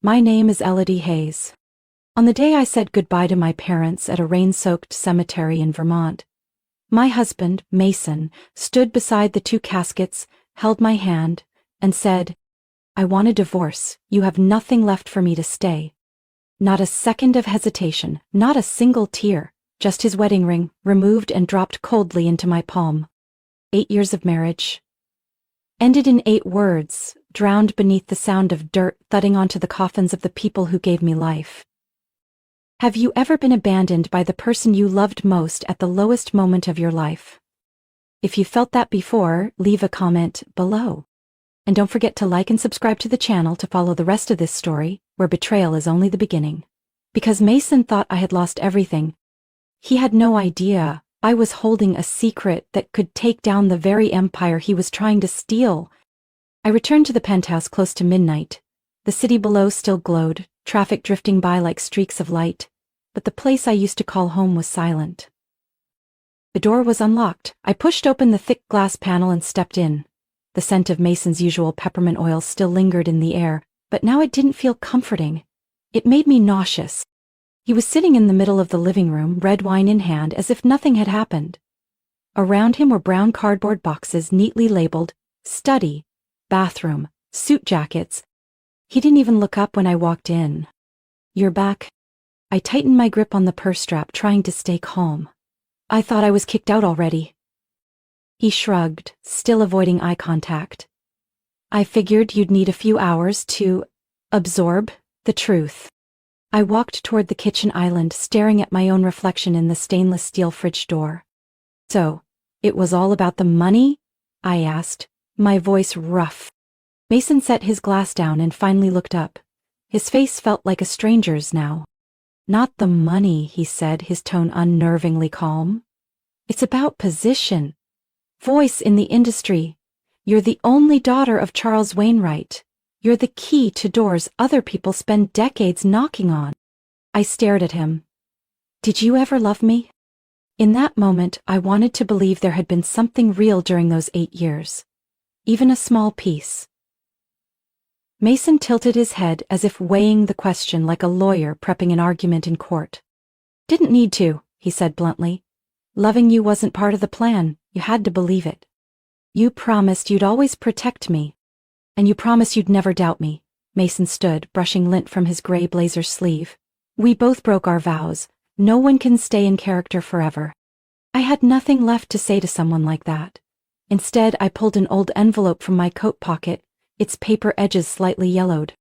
My name is Elodie Hayes. On the day I said goodbye to my parents at a rain-soaked cemetery in Vermont, my husband, Mason, stood beside the two caskets, held my hand, and said, "I want a divorce. You have nothing left for me to stay." Not a second of hesitation, not a single tear, just his wedding ring, removed and dropped coldly into my palm. 8 years of marriage ended in 8 words, drowned beneath the sound of dirt thudding onto the coffins of the people who gave me life. Have you ever been abandoned by the person you loved most at the lowest moment of your life? If you felt that before, leave a comment below. And don't forget to like and subscribe to the channel to follow the rest of this story, where betrayal is only the beginning. Because Mason thought I had lost everything, he had no idea I was holding a secret that could take down the very empire he was trying to steal. I returned to the penthouse close to midnight. The city below still glowed, traffic drifting by like streaks of light, but the place I used to call home was silent. The door was unlocked. I pushed open the thick glass panel and stepped in. The scent of Mason's usual peppermint oil still lingered in the air, but now it didn't feel comforting. It made me nauseous. He was sitting in the middle of the living room, red wine in hand, as if nothing had happened. Around him were brown cardboard boxes neatly labeled study, bathroom, suit jackets. He didn't even look up when I walked in. "You're back." I tightened my grip on the purse strap, trying to stay calm. "I thought I was kicked out already." He shrugged, still avoiding eye contact. "I figured you'd need a few hours to absorb the truth." I walked toward the kitchen island, staring at my own reflection in the stainless steel fridge door. "So, it was all about the money?" I asked, my voice rough. Mason set his glass down and finally looked up. His face felt like a stranger's now. "Not the money," he said, his tone unnervingly calm. "It's about position. Voice in the industry. You're the only daughter of Charles Wainwright. You're the key to doors other people spend decades knocking on." I stared at him. "Did you ever love me?" In that moment, I wanted to believe there had been something real during those 8 years. Even a small piece. Mason tilted his head as if weighing the question like a lawyer prepping an argument in court. "Didn't need to," he said bluntly. "Loving you wasn't part of the plan. You had to believe it. You promised you'd always protect me. And you promised you'd never doubt me." Mason stood, brushing lint from his gray blazer sleeve. "We both broke our vows. No one can stay in character forever." I had nothing left to say to someone like that. Instead, I pulled an old envelope from my coat pocket, its paper edges slightly yellowed.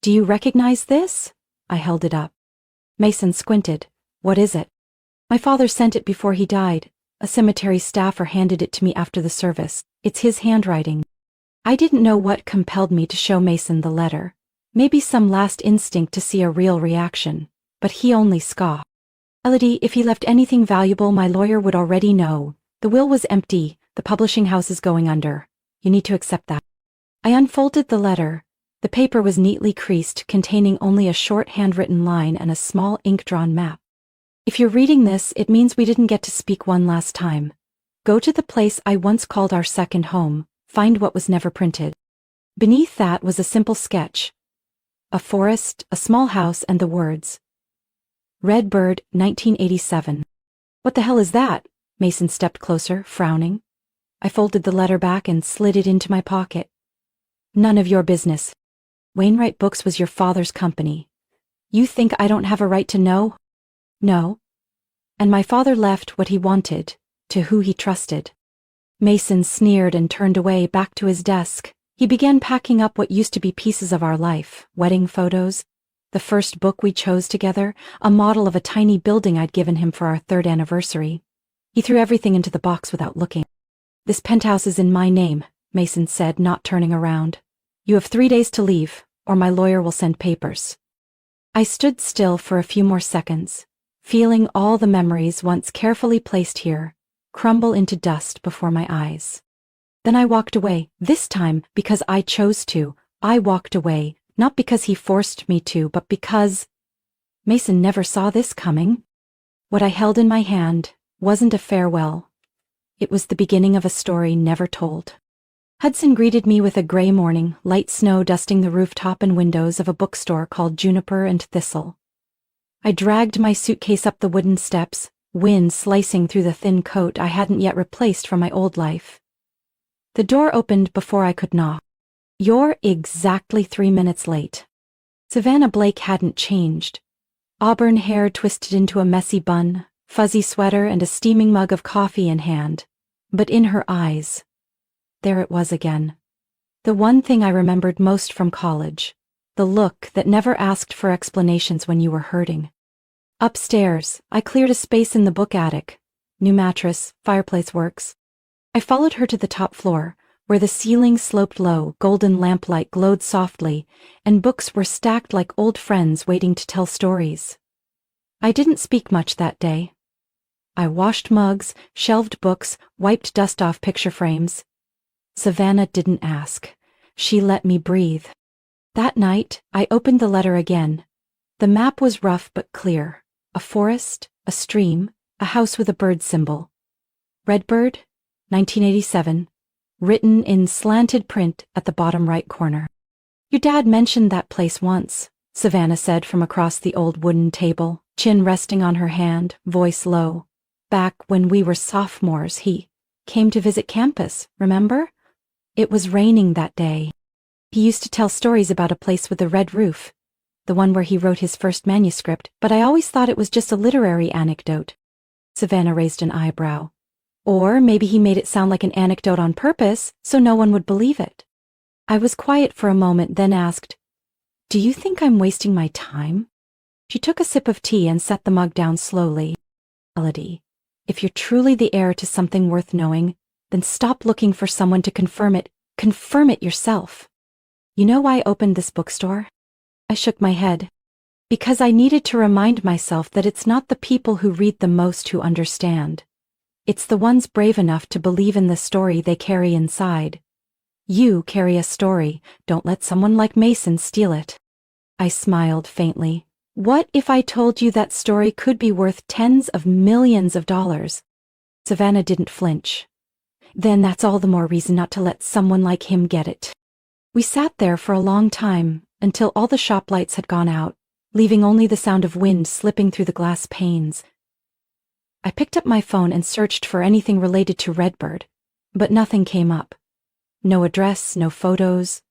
"Do you recognize this?" I held it up. Mason squinted. "What is it?" "My father sent it before he died. A cemetery staffer handed it to me after the service. It's his handwriting." I didn't know what compelled me to show Mason the letter. Maybe some last instinct to see a real reaction. But he only scoffed. "Elodie, if he left anything valuable, my lawyer would already know. The will was empty. The publishing house is going under. You need to accept that." I unfolded the letter. The paper was neatly creased, containing only a short handwritten line and a small ink-drawn map. "If you're reading this, it means we didn't get to speak one last time. Go to the place I once called our second home. Find what was never printed." Beneath that was a simple sketch. A forest, a small house, and the words, "Red Bird, 1987. "What the hell is that?" Mason stepped closer, frowning. I folded the letter back and slid it into my pocket. "None of your business. Wainwright Books was your father's company. You think I don't have a right to know?" "No." "And my father left what he wanted, to who he trusted." Mason sneered and turned away, back to his desk. He began packing up what used to be pieces of our life, wedding photos, the first book we chose together, a model of a tiny building I'd given him for our 3rd anniversary. He threw everything into the box without looking. "This penthouse is in my name," Mason said, not turning around. "You have 3 days to leave, or my lawyer will send papers." I stood still for a few more seconds, feeling all the memories once carefully placed here crumble into dust before my eyes. Then I walked away, this time because I chose to. I walked away, not because he forced me to, but because Mason never saw this coming. What I held in my hand wasn't a farewell. It was the beginning of a story never told. Hudson greeted me with a gray morning, light snow dusting the rooftop and windows of a bookstore called Juniper and Thistle. I dragged my suitcase up the wooden steps, wind slicing through the thin coat I hadn't yet replaced from my old life. The door opened before I could knock. "You're exactly 3 minutes late." Savannah Blake hadn't changed. Auburn hair twisted into a messy bun, fuzzy sweater and a steaming mug of coffee in hand. But in her eyes, there it was again. The one thing I remembered most from college. The look that never asked for explanations when you were hurting. Upstairs, I cleared a space in the book attic. New mattress, fireplace works. I followed her to the top floor, where the ceiling sloped low, golden lamplight glowed softly, and books were stacked like old friends waiting to tell stories. I didn't speak much that day. I washed mugs, shelved books, wiped dust off picture frames. Savannah didn't ask. She let me breathe. That night, I opened the letter again. The map was rough but clear. A forest, a stream, a house with a bird symbol. Redbird, 1987, written in slanted print at the bottom right corner. "Your dad mentioned that place once," Savannah said from across the old wooden table, chin resting on her hand, voice low. "Back when we were sophomores, he came to visit campus, remember? It was raining that day. He used to tell stories about a place with a red roof, the one where he wrote his first manuscript, but I always thought it was just a literary anecdote." Savannah raised an eyebrow. "Or maybe he made it sound like an anecdote on purpose, so no one would believe it." I was quiet for a moment, then asked, "Do you think I'm wasting my time?" She took a sip of tea and set the mug down slowly. "Melody, if you're truly the heir to something worth knowing, then stop looking for someone to confirm it. Confirm it yourself. You know why I opened this bookstore?" I shook my head. "Because I needed to remind myself that it's not the people who read the most who understand. It's the ones brave enough to believe in the story they carry inside. You carry a story. Don't let someone like Mason steal it." I smiled faintly. "What if I told you that story could be worth tens of millions of dollars?" Savannah didn't flinch. "Then that's all the more reason not to let someone like him get it." We sat there for a long time, until all the shop lights had gone out, leaving only the sound of wind slipping through the glass panes. I picked up my phone and searched for anything related to Redbird, but nothing came up. No address, no photos.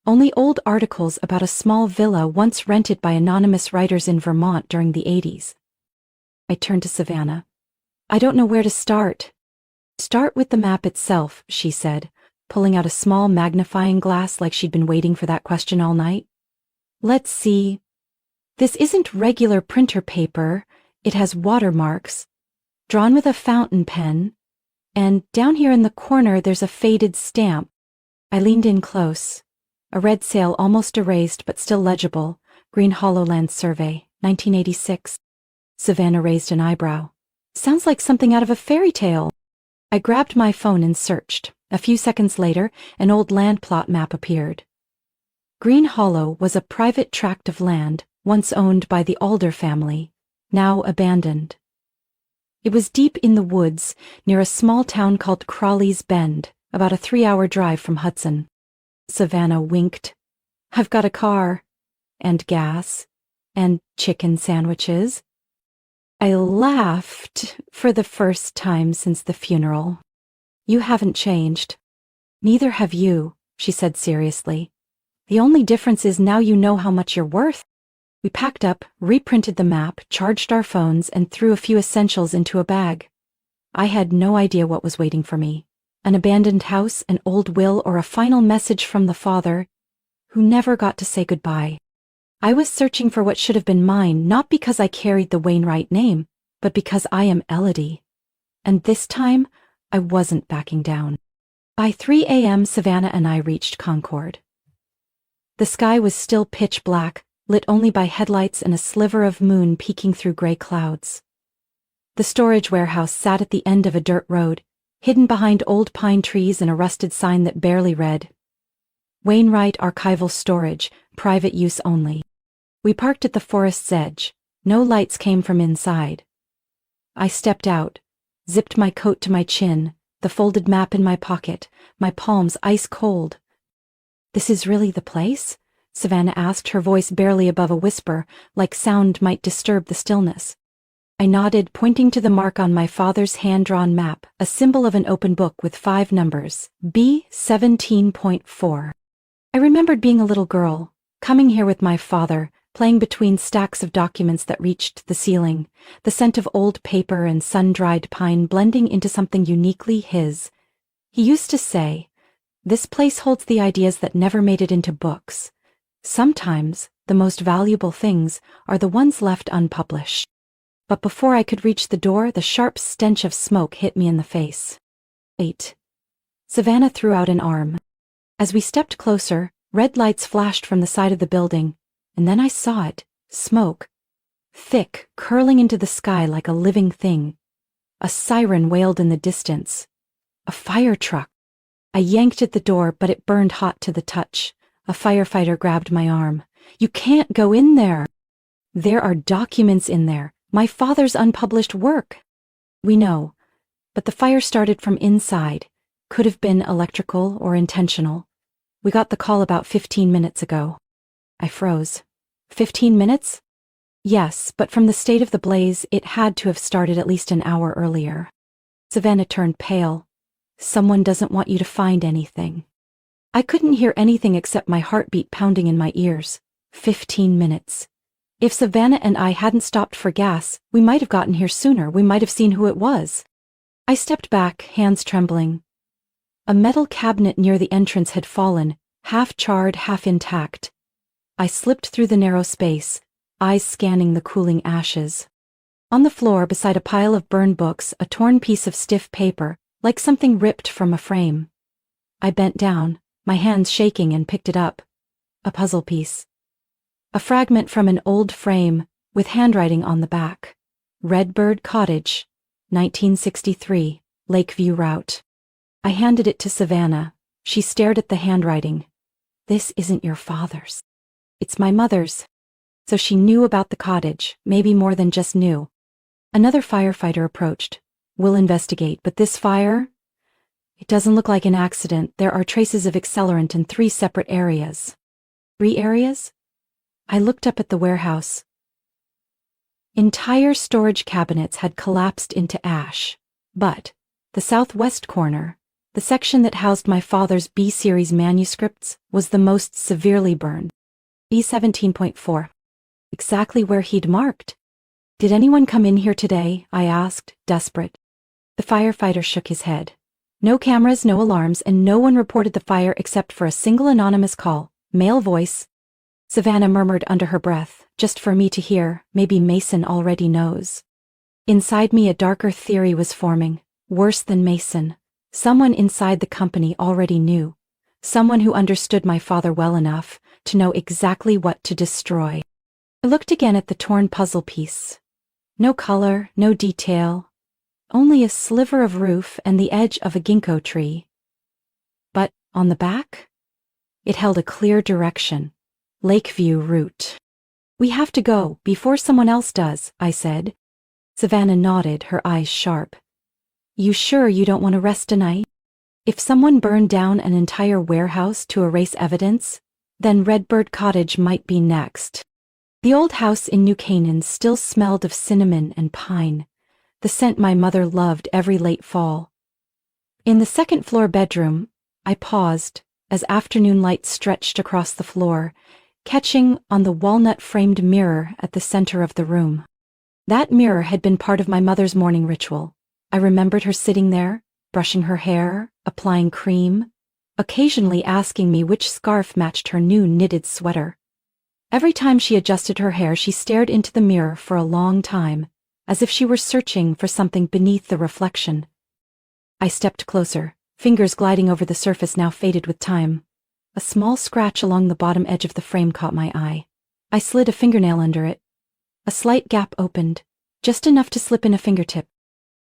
Only old articles about a small villa once rented by anonymous writers in Vermont during the 80s. I turned to Savannah. "I don't know where to start." "Start with the map itself," she said, pulling out a small magnifying glass like she'd been waiting for that question all night. "Let's see. This isn't regular printer paper. It has watermarks, drawn with a fountain pen, and down here in the corner there's a faded stamp." I leaned in close. A red sail almost erased but still legible, Green Hollowland Survey, 1986. Savannah raised an eyebrow. "Sounds like something out of a fairy tale." I grabbed my phone and searched. A few seconds later, an old land plot map appeared. Green Hollow was a private tract of land, once owned by the Alder family, now abandoned. It was deep in the woods, near a small town called Crawley's Bend, about a 3-hour drive from Hudson. Savannah winked. "I've got a car, and gas, and chicken sandwiches." I laughed for the first time since the funeral. "You haven't changed." "Neither have you," she said seriously. "The only difference is now you know how much you're worth." We packed up, reprinted the map, charged our phones, and threw a few essentials into a bag. I had no idea what was waiting for me. An abandoned house, an old will, or a final message from the father, who never got to say goodbye. I was searching for what should have been mine, not because I carried the Wainwright name, but because I am Elodie. And this time, I wasn't backing down. By 3 a.m., Savannah and I reached Concord. The sky was still pitch black, lit only by headlights and a sliver of moon peeking through gray clouds. The storage warehouse sat at the end of a dirt road, hidden behind old pine trees and a rusted sign that barely read, "Wainwright Archival Storage, private use only." We parked at the forest's edge. No lights came from inside. I stepped out, zipped my coat to my chin, the folded map in my pocket, my palms ice cold. "This is really the place?" Savannah asked, her voice barely above a whisper, like sound might disturb the stillness. I nodded, pointing to the mark on my father's hand-drawn map, a symbol of an open book with 5 numbers, B17.4. I remembered being a little girl, coming here with my father, playing between stacks of documents that reached the ceiling, the scent of old paper and sun-dried pine blending into something uniquely his. He used to say, "This place holds the ideas that never made it into books. Sometimes, the most valuable things are the ones left unpublished." But before I could reach the door, the sharp stench of smoke hit me in the face. "Wait." Savannah threw out an arm. As we stepped closer, red lights flashed from the side of the building, and then I saw it, smoke, thick, curling into the sky like a living thing. A siren wailed in the distance. A fire truck. I yanked at the door, but it burned hot to the touch. A firefighter grabbed my arm. "You can't go in there." "There are documents in there. My father's unpublished work." "We know, but the fire started from inside. Could have been electrical or intentional. We got the call about 15 minutes ago." I froze. 15 minutes? Yes, but from the state of the blaze, it had to have started at least an hour earlier. Savannah turned pale. "Someone doesn't want you to find anything." I couldn't hear anything except my heartbeat pounding in my ears. 15 minutes. If Savannah and I hadn't stopped for gas, we might have gotten here sooner. We might have seen who it was. I stepped back, hands trembling. A metal cabinet near the entrance had fallen, half charred, half intact. I slipped through the narrow space, eyes scanning the cooling ashes. On the floor, beside a pile of burned books, a torn piece of stiff paper, like something ripped from a frame. I bent down, my hands shaking, and picked it up. A puzzle piece. A fragment from an old frame, with handwriting on the back. Redbird Cottage, 1963, Lakeview Route. I handed it to Savannah. She stared at the handwriting. "This isn't your father's. It's my mother's." So she knew about the cottage, maybe more than just knew. Another firefighter approached. "We'll investigate, but this fire? It doesn't look like an accident. There are traces of accelerant in 3 separate areas." 3 areas? I looked up at the warehouse. Entire storage cabinets had collapsed into ash, but the southwest corner, the section that housed my father's B-series manuscripts, was the most severely burned. B17.4. Exactly where he'd marked. "Did anyone come in here today?" I asked, desperate. The firefighter shook his head. "No cameras, no alarms, and no one reported the fire except for a single anonymous call. Male voice." Savannah murmured under her breath, just for me to hear. "Maybe Mason already knows." Inside me, a darker theory was forming. Worse than Mason. Someone inside the company already knew. Someone who understood my father well enough to know exactly what to destroy. I looked again at the torn puzzle piece. No color, no detail. Only a sliver of roof and the edge of a ginkgo tree. But on the back, it held a clear direction. Lakeview route. "We have to go, before someone else does," I said. Savannah nodded, her eyes sharp. "You sure you don't want to rest tonight? If someone burned down an entire warehouse to erase evidence, then Redbird Cottage might be next." The old house in New Canaan still smelled of cinnamon and pine, the scent my mother loved every late fall. In the second-floor bedroom, I paused as afternoon light stretched across the floor, catching on the walnut-framed mirror at the center of the room. That mirror had been part of my mother's morning ritual. I remembered her sitting there, brushing her hair, applying cream, occasionally asking me which scarf matched her new knitted sweater. Every time she adjusted her hair, she stared into the mirror for a long time, as if she were searching for something beneath the reflection. I stepped closer, fingers gliding over the surface now faded with time. A small scratch along the bottom edge of the frame caught my eye. I slid a fingernail under it. A slight gap opened, just enough to slip in a fingertip.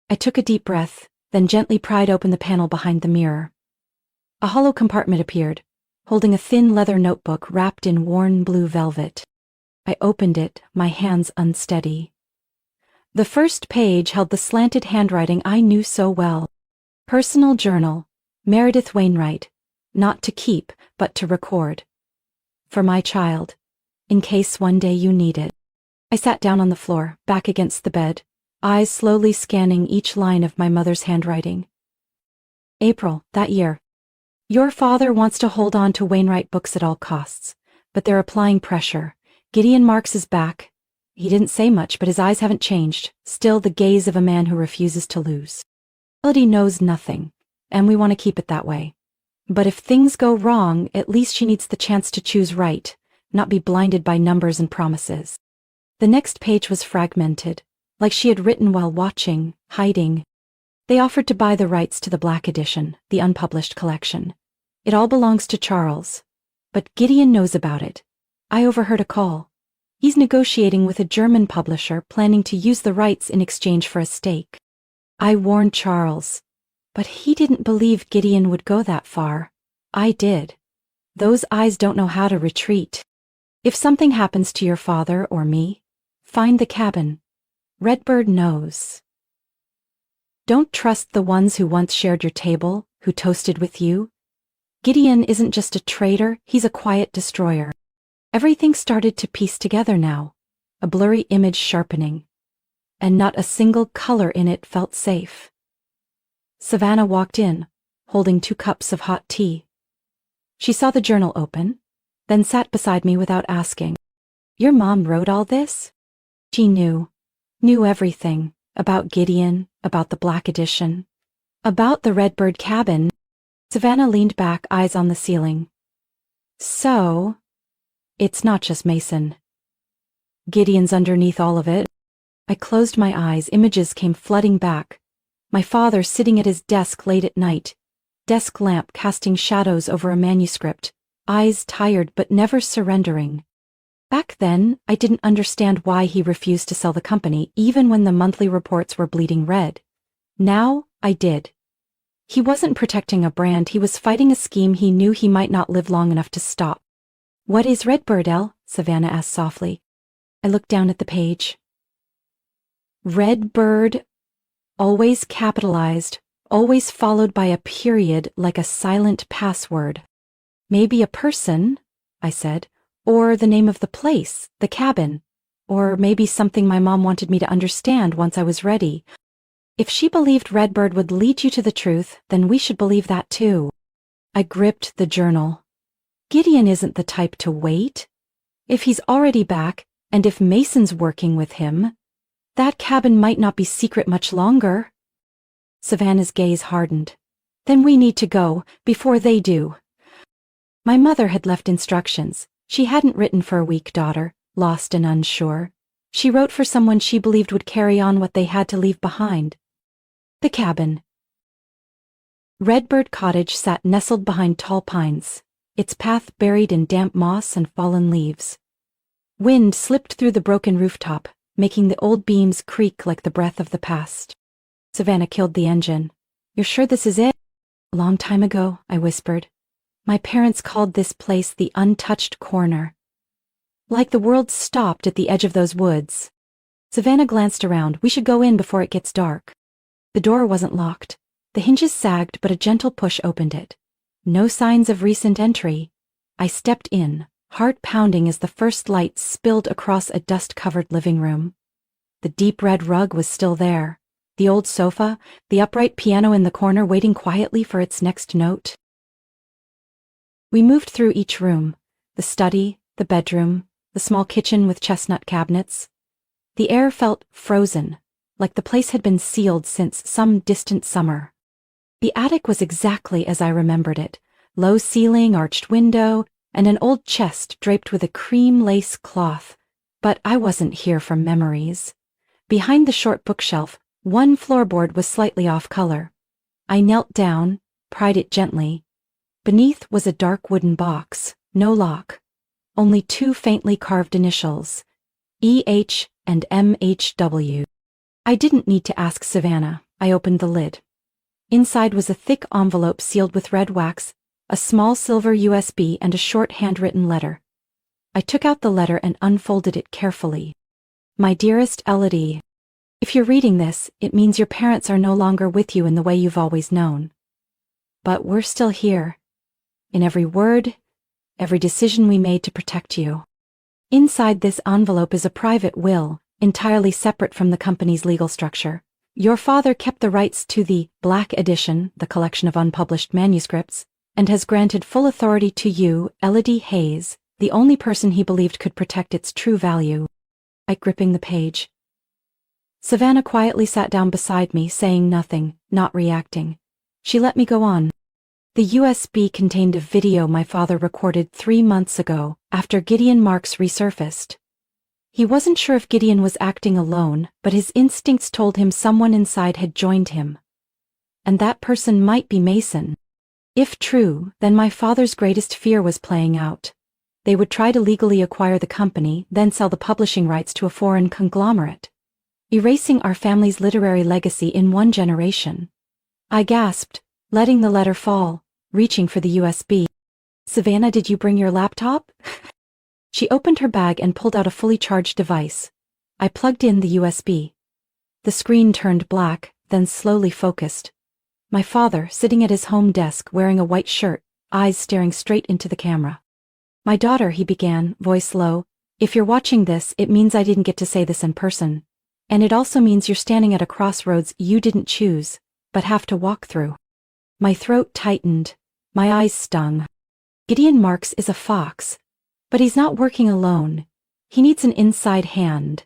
I took a deep breath, then gently pried open the panel behind the mirror. A hollow compartment appeared, holding a thin leather notebook wrapped in worn blue velvet. I opened it, my hands unsteady. The first page held the slanted handwriting I knew so well. Personal journal, Meredith Wainwright. Not to keep, but to record. For my child. In case one day you need it. I sat down on the floor, back against the bed, eyes slowly scanning each line of my mother's handwriting. April, that year. Your father wants to hold on to Wainwright books at all costs, but they're applying pressure. Gideon Marks is back. He didn't say much, but his eyes haven't changed, still the gaze of a man who refuses to lose. Melody knows nothing, and we want to keep it that way. But if things go wrong, at least she needs the chance to choose right, not be blinded by numbers and promises. The next page was fragmented, like she had written while watching, hiding. They offered to buy the rights to the Black Edition, the unpublished collection. It all belongs to Charles. But Gideon knows about it. I overheard a call. He's negotiating with a German publisher planning to use the rights in exchange for a stake. I warned Charles, but he didn't believe Gideon would go that far. I did. Those eyes don't know how to retreat. If something happens to your father or me, find the cabin. Redbird knows. Don't trust the ones who once shared your table, who toasted with you. Gideon isn't just a traitor, he's a quiet destroyer. Everything started to piece together now, a blurry image sharpening, and not a single color in it felt safe. Savannah walked in, holding 2 cups of hot tea. She saw the journal open, then sat beside me without asking. Your mom wrote all this? She knew everything, about Gideon, about the Black Edition, about the Redbird cabin. Savannah leaned back, eyes on the ceiling. So, it's not just Mason. Gideon's underneath all of it. I closed my eyes, images came flooding back. My father sitting at his desk late at night, desk lamp casting shadows over a manuscript, eyes tired but never surrendering. Back then, I didn't understand why he refused to sell the company even when the monthly reports were bleeding red. Now, I did. He wasn't protecting a brand, he was fighting a scheme he knew he might not live long enough to stop. What is Redbird, Elle? Savannah asked softly. I looked down at the page. Redbird, always capitalized, always followed by a period like a silent password. Maybe a person, I said, or the name of the place, the cabin, or maybe something my mom wanted me to understand once I was ready. If she believed Redbird would lead you to the truth, then we should believe that too. I gripped the journal. Gideon isn't the type to wait. If he's already back, and if Mason's working with him, that cabin might not be secret much longer. Savannah's gaze hardened. Then we need to go, before they do. My mother had left instructions. She hadn't written for a weak daughter, lost and unsure. She wrote for someone she believed would carry on what they had to leave behind. The cabin. Redbird Cottage sat nestled behind tall pines, its path buried in damp moss and fallen leaves. Wind slipped through the broken rooftop, making the old beams creak like the breath of the past. Savannah killed the engine. You're sure this is it? A long time ago, I whispered. My parents called this place the untouched corner. Like the world stopped at the edge of those woods. Savannah glanced around. We should go in before it gets dark. The door wasn't locked. The hinges sagged, but a gentle push opened it. No signs of recent entry. I stepped in, heart pounding as the first light spilled across a dust-covered living room. The deep red rug was still there. The old sofa, the upright piano in the corner waiting quietly for its next note. We moved through each room, the study, the bedroom, the small kitchen with chestnut cabinets. The air felt frozen, like the place had been sealed since some distant summer. The attic was exactly as I remembered it, low ceiling, arched window, and an old chest draped with a cream lace cloth. But I wasn't here for memories. Behind the short bookshelf, one floorboard was slightly off color. I knelt down, pried it gently. Beneath was a dark wooden box, no lock. Only 2 faintly carved initials, E.H. and M.H.W. I didn't need to ask Savannah. I opened the lid. Inside was a thick envelope sealed with red wax, a small silver USB, and a short handwritten letter. I took out the letter and unfolded it carefully. My dearest Elodie. If you're reading this, it means your parents are no longer with you in the way you've always known. But we're still here. In every word, every decision we made to protect you. Inside this envelope is a private will, entirely separate from the company's legal structure. Your father kept the rights to the Black Edition, the collection of unpublished manuscripts, and has granted full authority to you, Elodie Hayes, the only person he believed could protect its true value. I gripping the page. Savannah quietly sat down beside me, saying nothing, not reacting. She let me go on. The USB contained a video my father recorded 3 months ago, after Gideon Marks resurfaced. He wasn't sure if Gideon was acting alone, but his instincts told him someone inside had joined him. And that person might be Mason. If true, then my father's greatest fear was playing out. They would try to legally acquire the company, then sell the publishing rights to a foreign conglomerate, erasing our family's literary legacy in 1 generation. I gasped, letting the letter fall, reaching for the USB. Savannah, did you bring your laptop? She opened her bag and pulled out a fully charged device. I plugged in the USB. The screen turned black, then slowly focused. My father, sitting at his home desk wearing a white shirt, eyes staring straight into the camera. My daughter, he began, voice low, if you're watching this, it means I didn't get to say this in person. And it also means you're standing at a crossroads you didn't choose, but have to walk through. My throat tightened. My eyes stung. Gideon Marks is a fox. But he's not working alone. He needs an inside hand.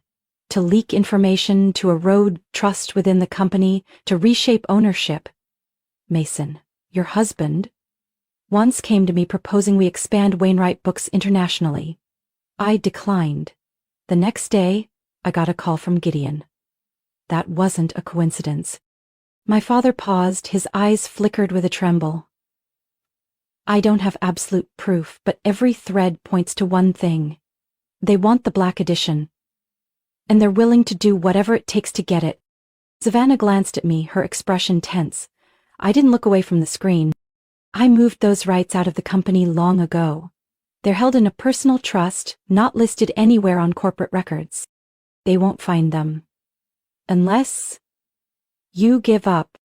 To leak information, to erode trust within the company, to reshape ownership. Mason, your husband, once came to me proposing we expand Wainwright Books internationally. I declined. The next day, I got a call from Gideon. That wasn't a coincidence. My father paused, his eyes flickered with a tremble. I don't have absolute proof, but every thread points to one thing. They want the Black Edition. And they're willing to do whatever it takes to get it. Savannah glanced at me, her expression tense. I didn't look away from the screen. I moved those rights out of the company long ago. They're held in a personal trust, not listed anywhere on corporate records. They won't find them. Unless you give up.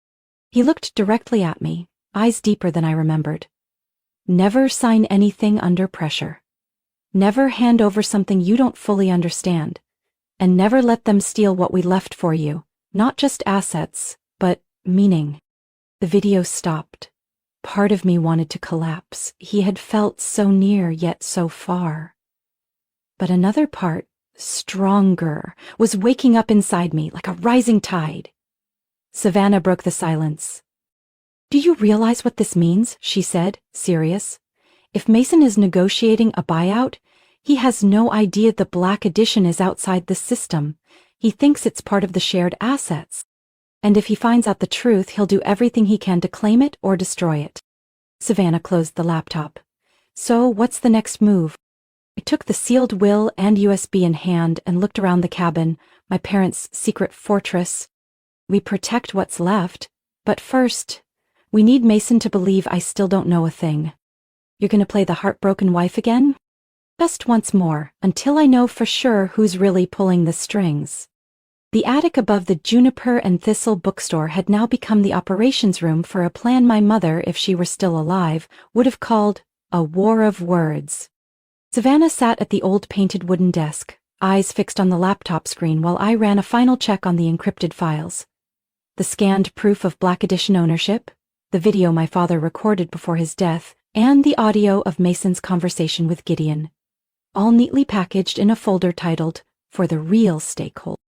He looked directly at me, eyes deeper than I remembered. Never sign anything under pressure. Never hand over something you don't fully understand. And never let them steal what we left for you, not just assets, but meaning. The video stopped. Part of me wanted to collapse. He had felt so near yet so far. But another part, stronger, was waking up inside me like a rising tide. Savannah broke the silence. Do you realize what this means? She said, serious. If Mason is negotiating a buyout, he has no idea the Black Edition is outside the system. He thinks it's part of the shared assets. And if he finds out the truth, he'll do everything he can to claim it or destroy it. Savannah closed the laptop. So what's the next move? I took the sealed will and USB in hand and looked around the cabin, my parents' secret fortress. We protect what's left, but first, we need Mason to believe I still don't know a thing. You're gonna play the heartbroken wife again? Just once more, until I know for sure who's really pulling the strings. The attic above the Juniper and Thistle bookstore had now become the operations room for a plan my mother, if she were still alive, would have called a war of words. Savannah sat at the old painted wooden desk, eyes fixed on the laptop screen while I ran a final check on the encrypted files. The scanned proof of Black Edition ownership, the video my father recorded before his death, and the audio of Mason's conversation with Gideon. All neatly packaged in a folder titled, For the Real Stakeholder.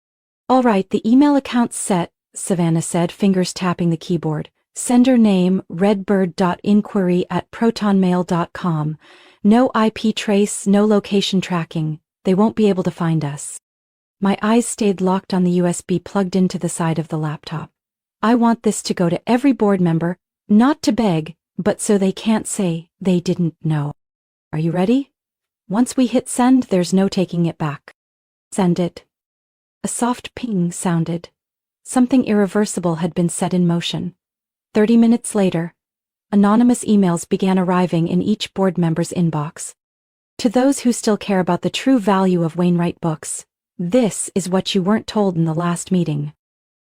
All right, the email account's set, Savannah said, fingers tapping the keyboard. Sender name, redbird.inquiry@protonmail.com. No IP trace, no location tracking. They won't be able to find us. My eyes stayed locked on the USB plugged into the side of the laptop. I want this to go to every board member, not to beg, but so they can't say they didn't know. Are you ready? Once we hit send, there's no taking it back. Send it. A soft ping sounded. Something irreversible had been set in motion. 30 minutes later, anonymous emails began arriving in each board member's inbox. To those who still care about the true value of Wainwright Books, This is what you weren't told in the last meeting.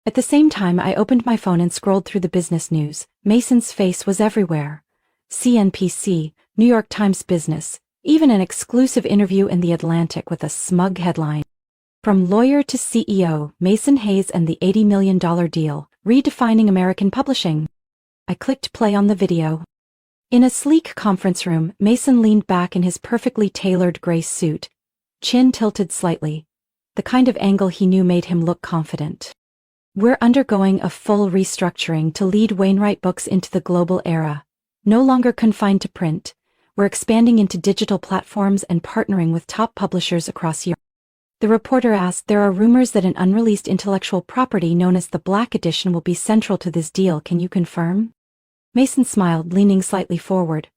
At the same time, I opened my phone and scrolled through the business news. Mason's face was everywhere. CNBC, New York Times Business, even an exclusive interview in The Atlantic with a smug headline. From lawyer to CEO, Mason Hayes and the $80 million deal, redefining American publishing. I clicked play on the video. In a sleek conference room, Mason leaned back in his perfectly tailored gray suit, chin tilted slightly, the kind of angle he knew made him look confident. We're undergoing a full restructuring to lead Wainwright Books into the global era. No longer confined to print, we're expanding into digital platforms and partnering with top publishers across Europe. The reporter asked, there are rumors that an unreleased intellectual property known as the Black Edition will be central to this deal. Can you confirm? Mason smiled, leaning slightly forward.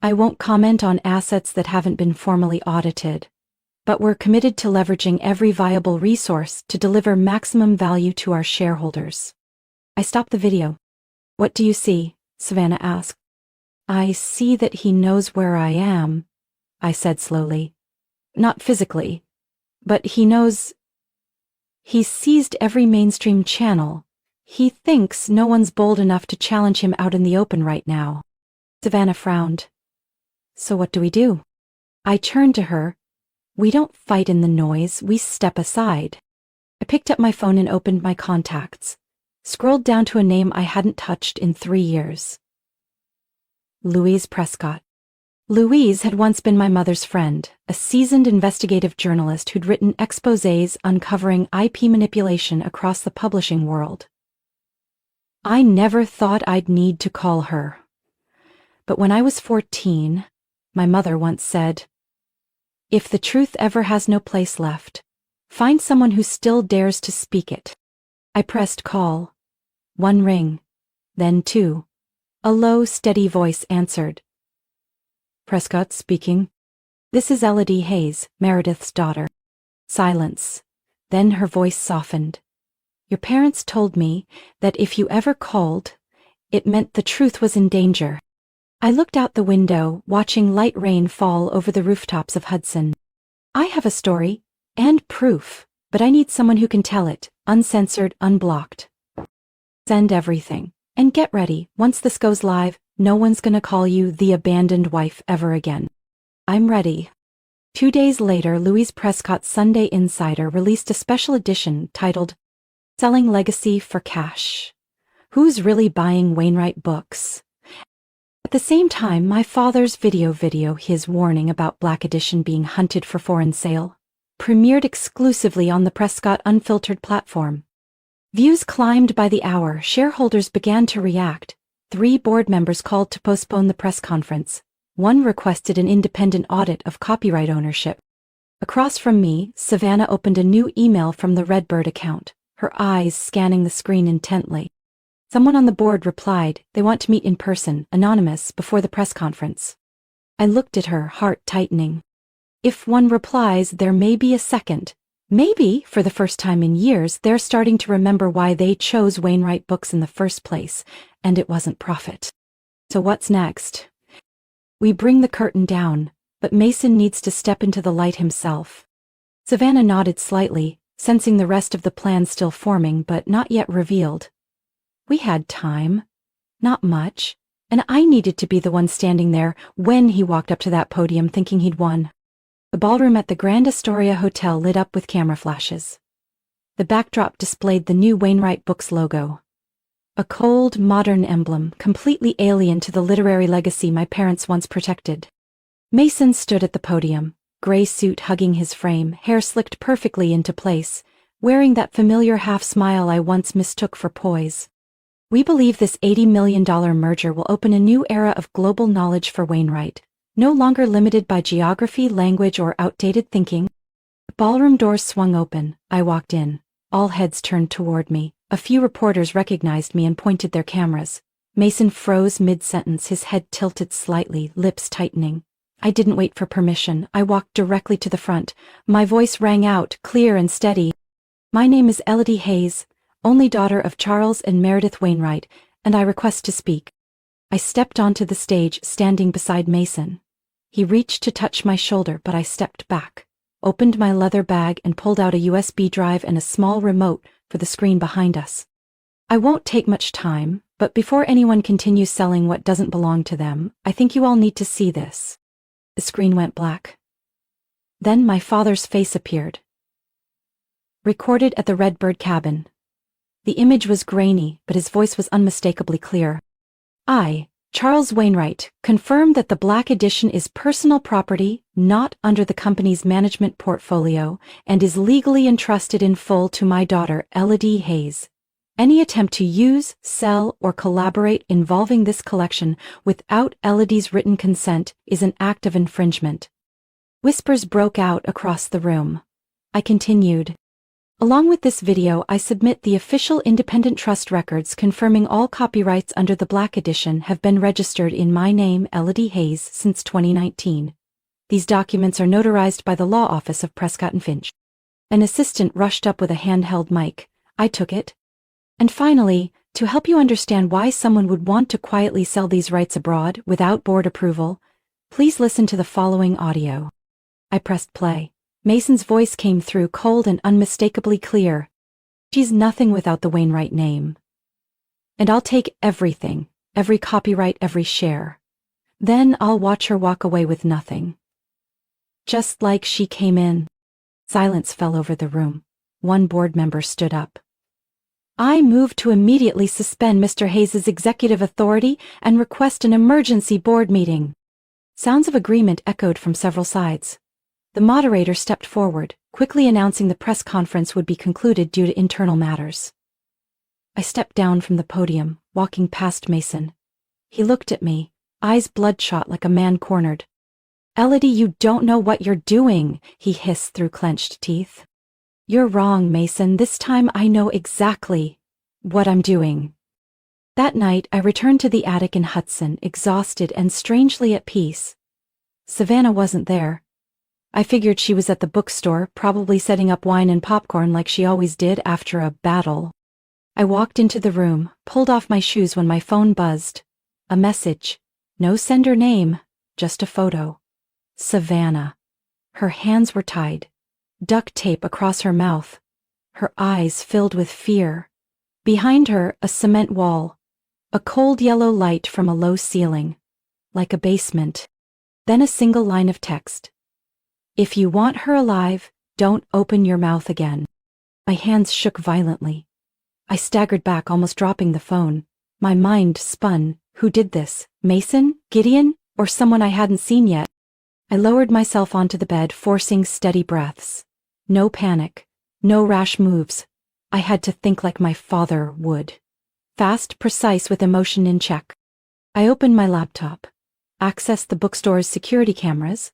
I won't comment on assets that haven't been formally audited, but we're committed to leveraging every viable resource to deliver maximum value to our shareholders. I stopped the video. What do you see? Savannah asked. I see that he knows where I am, I said slowly. Not physically, but he knows. He's seized every mainstream channel. He thinks no one's bold enough to challenge him out in the open right now. Savannah frowned. So what do we do? I turned to her. We don't fight in the noise, we step aside. I picked up my phone and opened my contacts. Scrolled down to a name I hadn't touched in 3 years. Louise Prescott. Louise had once been my mother's friend, a seasoned investigative journalist who'd written exposés uncovering IP manipulation across the publishing world. I never thought I'd need to call her. But when I was 14, my mother once said, if the truth ever has no place left, find someone who still dares to speak it. I pressed call. 1 ring, then 2. A low, steady voice answered. Prescott speaking. This is Elodie Hayes, Meredith's daughter. Silence. Then her voice softened. Your parents told me that if you ever called, it meant the truth was in danger. I looked out the window, watching light rain fall over the rooftops of Hudson. I have a story, and proof, but I need someone who can tell it, uncensored, unblocked. Send everything. And get ready, once this goes live, no one's gonna call you the abandoned wife ever again. I'm ready. 2 days later, Louise Prescott's Sunday Insider released a special edition titled Selling Legacy for Cash. Who's really buying Wainwright Books? At the same time, my father's video, his warning about Black Edition being hunted for foreign sale, premiered exclusively on the Prescott Unfiltered platform. Views climbed by the hour, shareholders began to react. 3 board members called to postpone the press conference. 1 requested an independent audit of copyright ownership. Across from me, Savannah opened a new email from the Redbird account, her eyes scanning the screen intently. Someone on the board replied, they want to meet in person, anonymous, before the press conference. I looked at her, heart tightening. If one replies, there may be a second. Maybe, for the first time in years, they're starting to remember why they chose Wainwright Books in the first place, and it wasn't profit. So what's next? We bring the curtain down, but Mason needs to step into the light himself. Savannah nodded slightly, sensing the rest of the plan still forming but not yet revealed. We had time. Not much. And I needed to be the one standing there when he walked up to that podium thinking he'd won. The ballroom at the Grand Astoria Hotel lit up with camera flashes. The backdrop displayed the new Wainwright Books logo. A cold, modern emblem, completely alien to the literary legacy my parents once protected. Mason stood at the podium, gray suit hugging his frame, hair slicked perfectly into place, wearing that familiar half-smile I once mistook for poise. We believe this $80 million merger will open a new era of global knowledge for Wainwright, no longer limited by geography, language, or outdated thinking. The ballroom doors swung open. I walked in. All heads turned toward me. A few reporters recognized me and pointed their cameras. Mason froze mid-sentence, his head tilted slightly, lips tightening. I didn't wait for permission. I walked directly to the front. My voice rang out, clear and steady. My name is Elodie Hayes, only daughter of Charles and Meredith Wainwright, and I request to speak. I stepped onto the stage, standing beside Mason. He reached to touch my shoulder, but I stepped back. opened my leather bag and pulled out a USB drive and a small remote for the screen behind us. I won't take much time, but before anyone continues selling what doesn't belong to them, I think you all need to see this. The screen went black. Then my father's face appeared. Recorded at the Redbird cabin. The image was grainy, but his voice was unmistakably clear. I, Charles Wainwright, confirm that the Black Edition is personal property, not under the company's management portfolio, and is legally entrusted in full to my daughter, Elodie Hayes. Any attempt to use, sell, or collaborate involving this collection without Elodie's written consent is an act of infringement. Whispers broke out across the room. I continued. Along with this video, I submit the official independent trust records confirming all copyrights under the Black Edition have been registered in my name, Elodie Hayes, since 2019. These documents are notarized by the law office of Prescott & Finch. An assistant rushed up with a handheld mic. I took it. And finally, to help you understand why someone would want to quietly sell these rights abroad without board approval, please listen to the following audio. I pressed play. Mason's voice came through cold and unmistakably clear. She's nothing without the Wainwright name. And I'll take everything, every copyright, every share. Then I'll watch her walk away with nothing. Just like she came in. Silence fell over the room. One board member stood up. I move to immediately suspend Mr. Hayes' executive authority and request an emergency board meeting. Sounds of agreement echoed from several sides. The moderator stepped forward, quickly announcing the press conference would be concluded due to internal matters. I stepped down from the podium, walking past Mason. He looked at me, eyes bloodshot like a man cornered. Elodie, you don't know what you're doing, he hissed through clenched teeth. You're wrong, Mason. This time I know exactly what I'm doing. That night, I returned to the attic in Hudson, exhausted and strangely at peace. Savannah wasn't there. I figured she was at the bookstore, probably setting up wine and popcorn like she always did after a battle. I walked into the room, pulled off my shoes when my phone buzzed. A message. No sender name, just a photo. Savannah. Her hands were tied. Duct tape across her mouth. Her eyes filled with fear. Behind her, a cement wall. A cold yellow light from a low ceiling. Like a basement. Then a single line of text. If you want her alive, don't open your mouth again. My hands shook violently. I staggered back, almost dropping the phone. My mind spun. Who did this? Mason? Gideon? Or someone I hadn't seen yet? I lowered myself onto the bed, forcing steady breaths. No panic. No rash moves. I had to think like my father would. Fast, precise, with emotion in check. I opened my laptop. Accessed the bookstore's security cameras.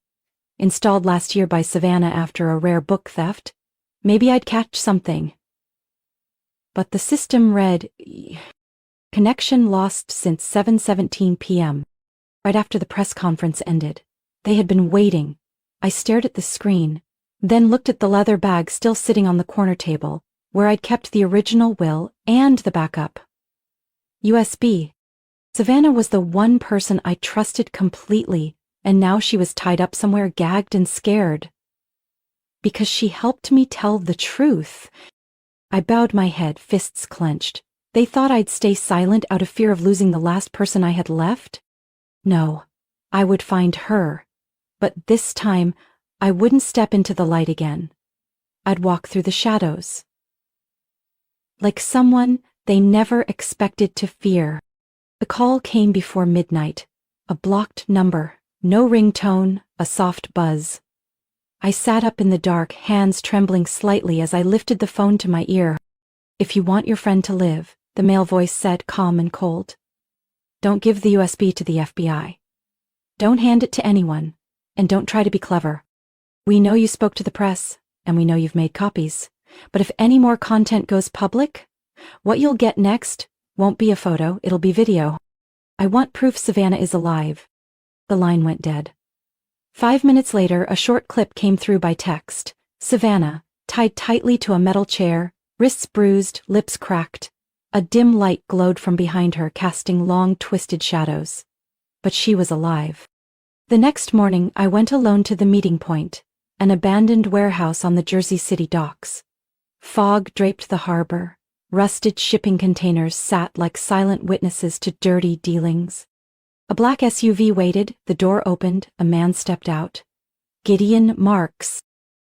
Installed last year by Savannah after a rare book theft. Maybe I'd catch something. But the system read, connection lost since 7:17 p.m. Right after the press conference ended. They had been waiting. I stared at the screen, then looked at the leather bag still sitting on the corner table, where I'd kept the original will and the backup. USB. Savannah was the one person I trusted completely, and now she was tied up somewhere, gagged and scared. Because she helped me tell the truth. I bowed my head, fists clenched. They thought I'd stay silent out of fear of losing the last person I had left? No, I would find her. But this time, I wouldn't step into the light again. I'd walk through the shadows. Like someone they never expected to fear. The call came before midnight. A blocked number, no ringtone, a soft buzz. I sat up in the dark, hands trembling slightly as I lifted the phone to my ear. If you want your friend to live, the male voice said, calm and cold. Don't give the USB to the FBI. Don't hand it to anyone, and don't try to be clever. We know you spoke to the press, and we know you've made copies, but if any more content goes public, what you'll get next won't be a photo, it'll be video. I want proof Savannah is alive. The line went dead. 5 minutes later, a short clip came through by text. Savannah, tied tightly to a metal chair, wrists bruised, lips cracked. A dim light glowed from behind her, casting long, twisted shadows. But she was alive. The next morning, I went alone to the meeting point, an abandoned warehouse on the Jersey City docks. Fog draped the harbor. Rusted shipping containers sat like silent witnesses to dirty dealings. A black SUV waited, the door opened, a man stepped out. Gideon Marks.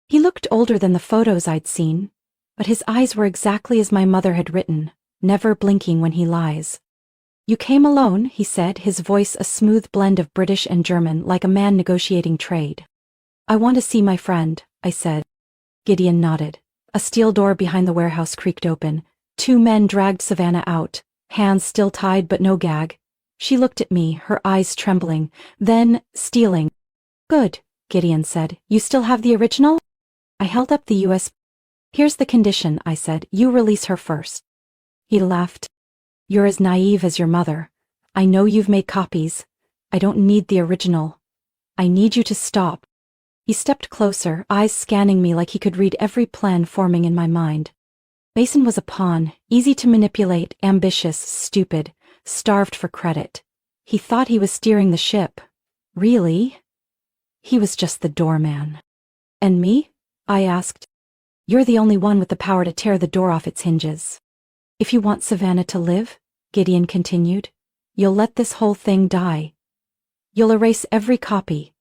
He looked older than the photos I'd seen, but his eyes were exactly as my mother had written, never blinking when he lies. "You came alone," he said, his voice a smooth blend of British and German, like a man negotiating trade. "I want to see my friend," I said. Gideon nodded. A steel door behind the warehouse creaked open. 2 men dragged Savannah out, hands still tied but no gag. She looked at me, her eyes trembling, then stealing. "Good," Gideon said. "You still have the original?" I held up the US. "Here's the condition," I said. "You release her first." He laughed. "You're as naive as your mother. I know you've made copies. I don't need the original. I need you to stop." He stepped closer, eyes scanning me like he could read every plan forming in my mind. Mason was a pawn, easy to manipulate, ambitious, stupid, starved for credit. He thought he was steering the ship. Really? He was just the doorman. "And me?" I asked. "You're the only one with the power to tear the door off its hinges. If you want Savannah to live," Gideon continued, "you'll let this whole thing die. You'll erase every copy.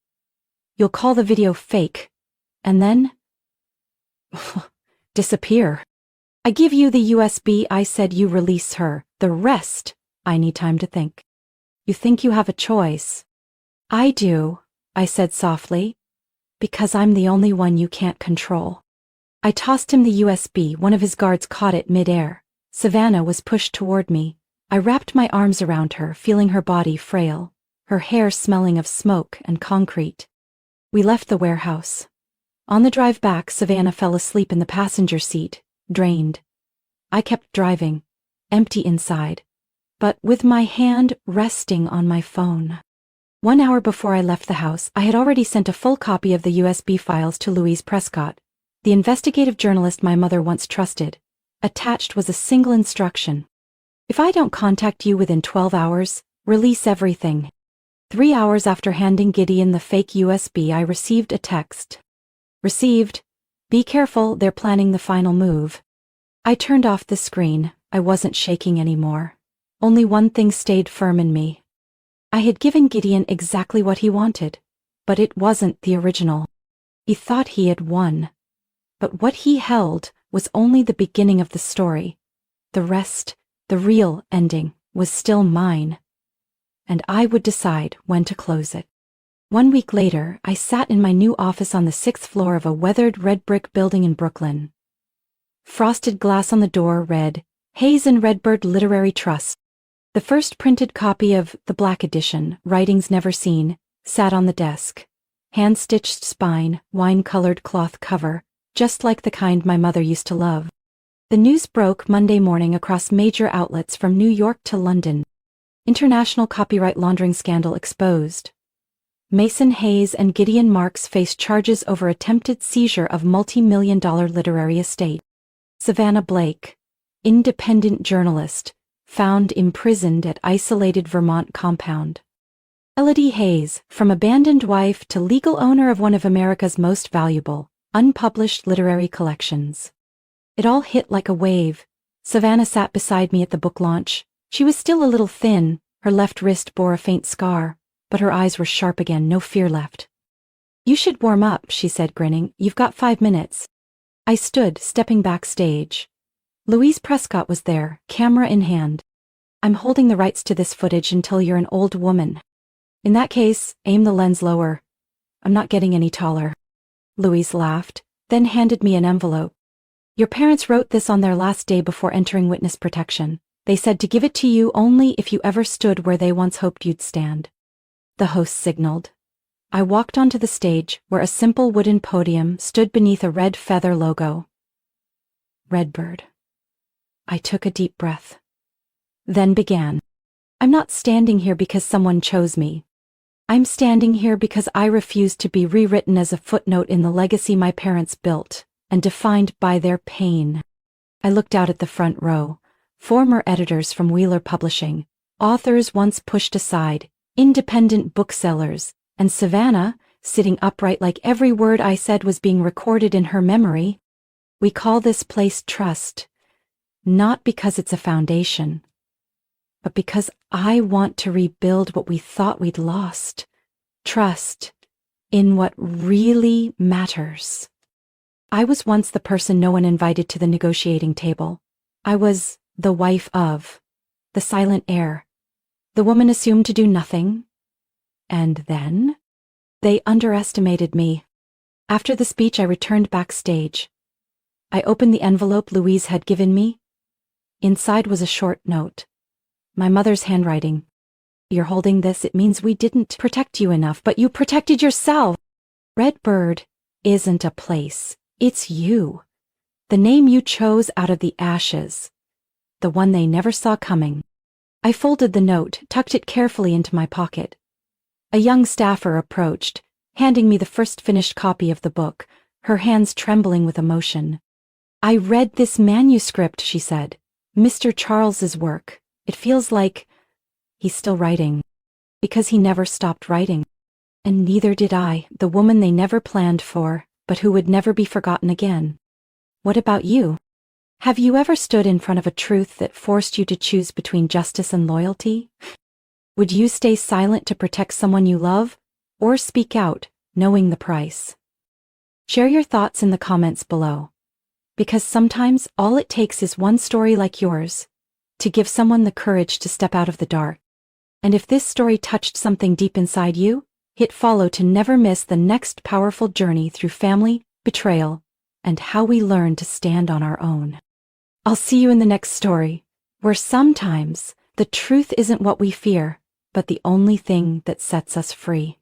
You'll call the video fake. And then disappear. I give you the USB, I said. You release her. The rest, I need time to think." "You think you have a choice?" "I do," I said softly, "because I'm the only one you can't control." I tossed him the USB. One of his guards caught it mid-air. Savannah was pushed toward me. I wrapped my arms around her, feeling her body frail, her hair smelling of smoke and concrete. We left the warehouse. On the drive back, Savannah fell asleep in the passenger seat, drained. I kept driving, empty inside, but with my hand resting on my phone. 1 hour before I left the house, I had already sent a full copy of the USB files to Louise Prescott, the investigative journalist my mother once trusted. Attached was a single instruction. "If I don't contact you within 12 hours, release everything." 3 hours after handing Gideon the fake USB, I received a text. "Received. Be careful, they're planning the final move." I turned off the screen. I wasn't shaking anymore. Only one thing stayed firm in me. I had given Gideon exactly what he wanted, but it wasn't the original. He thought he had won. But what he held was only the beginning of the story. The rest, the real ending, was still mine. And I would decide when to close it. 1 week later, I sat in my new office on the 6th floor of a weathered red brick building in Brooklyn. Frosted glass on the door read, "Hayes and Redbird Literary Trust." The first printed copy of the Black Edition, Writings Never Seen, sat on the desk. Hand-stitched spine, wine-colored cloth cover, just like the kind my mother used to love. The news broke Monday morning across major outlets from New York to London. International copyright laundering scandal exposed. Mason Hayes and Gideon Marks face charges over attempted seizure of multi-million-dollar literary estate. Savannah Blake, independent journalist, found imprisoned at isolated Vermont compound. Elodie Hayes, from abandoned wife to legal owner of one of America's most valuable, unpublished literary collections. It all hit like a wave. Savannah sat beside me at the book launch. She was still a little thin, her left wrist bore a faint scar, but her eyes were sharp again, no fear left. "You should warm up," she said, grinning. "You've got 5 minutes. I stood, stepping backstage. Louise Prescott was there, camera in hand. "I'm holding the rights to this footage until you're an old woman. In that case, aim the lens lower. I'm not getting any taller." Louise laughed, then handed me an envelope. "Your parents wrote this on their last day before entering witness protection. They said to give it to you only if you ever stood where they once hoped you'd stand." The host signaled. I walked onto the stage, where a simple wooden podium stood beneath a red feather logo. Redbird. I took a deep breath. Then began. "I'm not standing here because someone chose me. I'm standing here because I refuse to be rewritten as a footnote in the legacy my parents built, and defined by their pain." I looked out at the front row. Former editors from Wheeler Publishing, authors once pushed aside, independent booksellers, and Savannah, sitting upright like every word I said was being recorded in her memory. We call this place trust, not because it's a foundation, but because I want to rebuild what we thought we'd lost. Trust in what really matters. I was once the person no one invited to the negotiating table. I was the wife of, the silent heir, the woman assumed to do nothing. And then they underestimated me. After the speech, I returned backstage. I opened the envelope Louise had given me. Inside was a short note. My mother's handwriting. You're holding this, it means we didn't protect you enough, but you protected yourself. Red Bird isn't a place, it's you. The name you chose out of the ashes. The one they never saw coming. I folded the note, tucked it carefully into my pocket. A young staffer approached, handing me the first finished copy of the book, her hands trembling with emotion. I read this manuscript, she said. Mr. Charles's work. It feels like he's still writing. Because he never stopped writing. And neither did I, the woman they never planned for, but who would never be forgotten again. What about you? Have you ever stood in front of a truth that forced you to choose between justice and loyalty? Would you stay silent to protect someone you love, or speak out, knowing the price? Share your thoughts in the comments below. Because sometimes all it takes is one story like yours to give someone the courage to step out of the dark. And if this story touched something deep inside you, hit follow to never miss the next powerful journey through family, betrayal, and how we learn to stand on our own. I'll see you in the next story, where sometimes the truth isn't what we fear, but the only thing that sets us free.